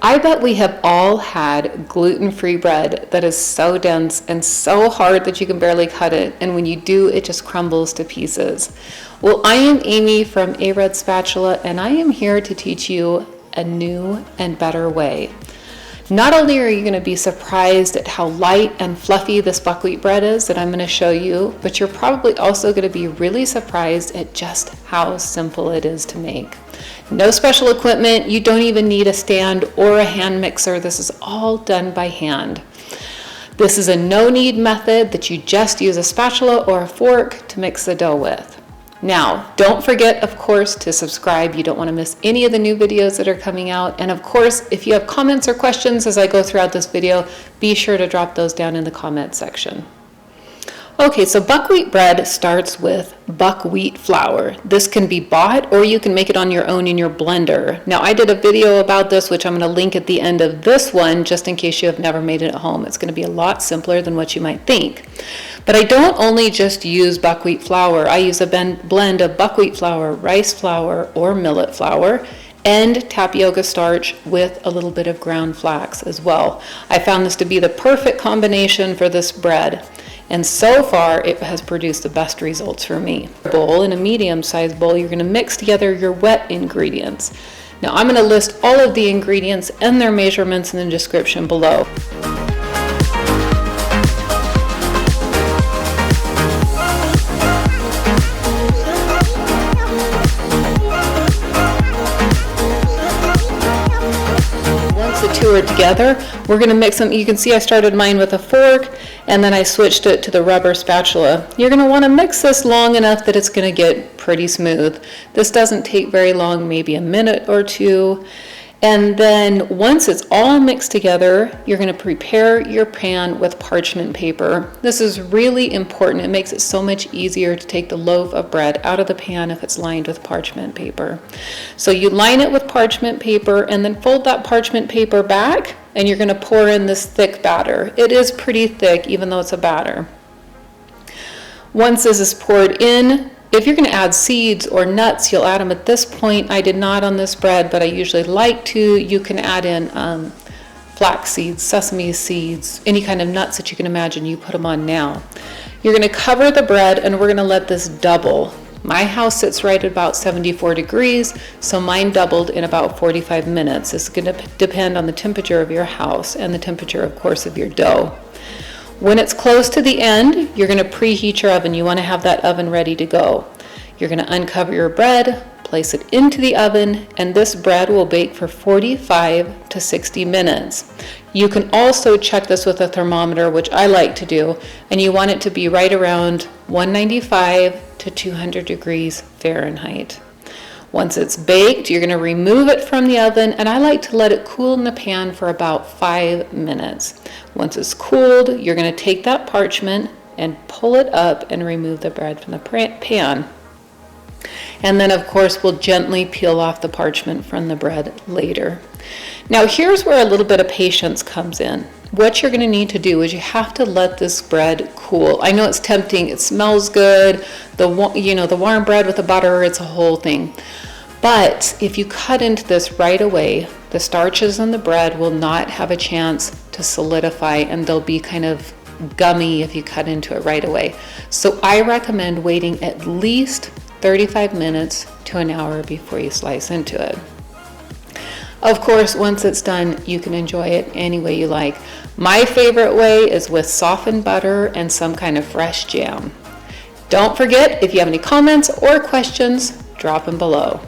I bet we have all had gluten-free bread that is so dense and so hard that you can barely cut it, and when you do, it just crumbles to pieces. Well, I am Amy from A Red Spatula, and I am here to teach you a new and better way. Not only are you going to be surprised at how light and fluffy this buckwheat bread is that I'm going to show you, but you're probably also going to be really surprised at just how simple it is to make. No special equipment, you don't even need a stand or a hand mixer. This is all done by hand. This is a no-knead method that you just use a spatula or a fork to mix the dough with. Now, don't forget, of course, to subscribe. You don't want to miss any of the new videos that are coming out. And of course, if you have comments or questions as I go throughout this video, be sure to drop those down in the comment section. Okay, so buckwheat bread starts with buckwheat flour. This can be bought or you can make it on your own in your blender. Now, I did a video about this, which I'm going to link at the end of this one, just in case you have never made it at home. It's going to be a lot simpler than what you might think. But I don't only just use buckwheat flour. I use a blend of buckwheat flour, rice flour, or millet flour, and tapioca starch with a little bit of ground flax as well. I found this to be the perfect combination for this bread. And so far, it has produced the best results for me. In a medium-sized bowl, you're going to mix together your wet ingredients. Now, I'm going to list all of the ingredients and their measurements in the description below. Two are together, we're going to mix them. You can see I started mine with a fork and then I switched it to the rubber spatula. You're going to want to mix this long enough that it's going to get pretty smooth. This doesn't take very long, maybe a minute or two. And then once it's all mixed together, you're going to prepare your pan with parchment paper. This is really important. It makes it so much easier to take the loaf of bread out of the pan if it's lined with parchment paper. So you line it with parchment paper and then fold that parchment paper back, and you're going to pour in this thick batter. It is pretty thick, even though it's a batter. Once this is poured in, if you're going to add seeds or nuts, you'll add them at this point. I did not on this bread, but I usually like to. You can add in flax seeds, sesame seeds, any kind of nuts that you can imagine, you put them on now. You're going to cover the bread and we're going to let this double. My house sits right at about 74 degrees, so mine doubled in about 45 minutes. It's going to depend on the temperature of your house and the temperature, of course, of your dough. When it's close to the end, you're going to preheat your oven. You want to have that oven ready to go. You're going to uncover your bread, place it into the oven, and this bread will bake for 45 to 60 minutes. You can also check this with a thermometer, which I like to do, and you want it to be right around 195 to 200 degrees Fahrenheit. Once it's baked, you're going to remove it from the oven, and I like to let it cool in the pan for about 5 minutes. Once it's cooled, you're going to take that parchment and pull it up and remove the bread from the pan. And then, of course, we'll gently peel off the parchment from the bread later. Now, here's where a little bit of patience comes in. What you're going to need to do is you have to let this bread cool. I know it's tempting. It smells good. The warm bread with the butter, it's a whole thing. But if you cut into this right away, the starches in the bread will not have a chance to solidify, and they'll be kind of gummy if you cut into it right away. So I recommend waiting at least 35 minutes to an hour before you slice into it. Of course, once it's done, you can enjoy it any way you like. My favorite way is with softened butter and some kind of fresh jam. Don't forget, if you have any comments or questions, drop them below.